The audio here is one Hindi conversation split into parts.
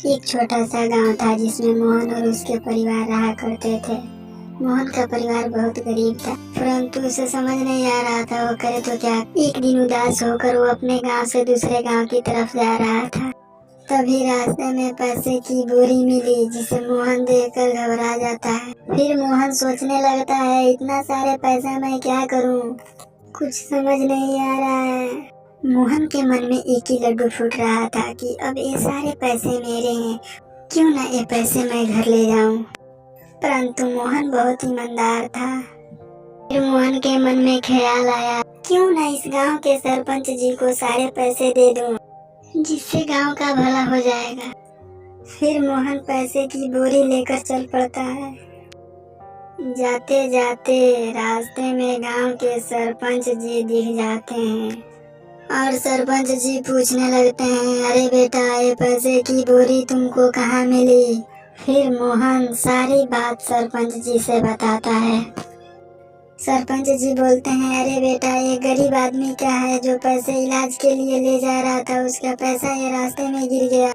एक छोटा सा गांव था जिसमें मोहन और उसके परिवार रहा करते थे। मोहन का परिवार बहुत गरीब था, परंतु उसे समझ नहीं आ रहा था वो करे तो क्या। एक दिन उदास होकर वो अपने गांव से दूसरे गांव की तरफ जा रहा था। तभी रास्ते में पैसे की बोरी मिली, जिसे मोहन देखकर घबरा जाता है। फिर मोहन सोचने लगता है, इतना सारे पैसे मैं क्या करूं, कुछ समझ नहीं आ रहा है। मोहन के मन में एक ही लड्डू फूट रहा था कि अब ये सारे पैसे मेरे हैं, क्यों ना ये पैसे मैं घर ले जाऊं। परंतु मोहन बहुत ईमानदार था। फिर मोहन के मन में ख्याल आया, क्यों ना इस गांव के सरपंच जी को सारे पैसे दे दूं, जिससे गांव का भला हो जाएगा। फिर मोहन पैसे की बोरी लेकर चल पड़ता है। जाते जाते रास्ते में गांव के सरपंच जी दिख जाते हैं और सरपंच जी पूछने लगते हैं, अरे बेटा, ये पैसे की बोरी तुमको कहाँ मिली। फिर मोहन सारी बात सरपंच जी से बताता है। सरपंच जी बोलते हैं, अरे बेटा, ये गरीब आदमी का है जो पैसे इलाज के लिए ले जा रहा था, उसका पैसा ये रास्ते में गिर गया।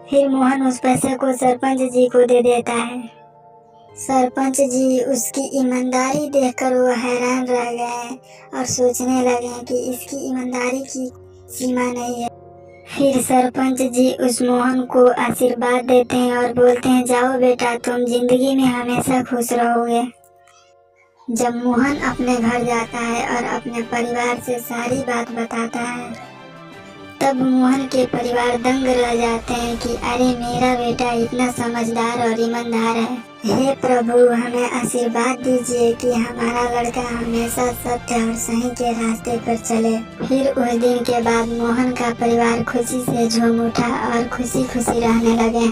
फिर मोहन उस पैसे को सरपंच जी को दे देता है। सरपंच जी उसकी ईमानदारी देखकर वो हैरान रह गए और सोचने लगे कि इसकी ईमानदारी की सीमा नहीं है। फिर सरपंच जी उस मोहन को आशीर्वाद देते हैं और बोलते हैं, जाओ बेटा, तुम जिंदगी में हमेशा खुश रहोगे। जब मोहन अपने घर जाता है और अपने परिवार से सारी बात बताता है, तब मोहन के परिवार दंग रह जाते हैं कि अरे, मेरा बेटा इतना समझदार और ईमानदार है। हे प्रभु, हमें आशीर्वाद दीजिए कि हमारा लड़का हमेशा सत्य और सही के रास्ते पर चले। फिर उस दिन के बाद मोहन का परिवार खुशी से झूम उठा और खुशी खुशी रहने लगे।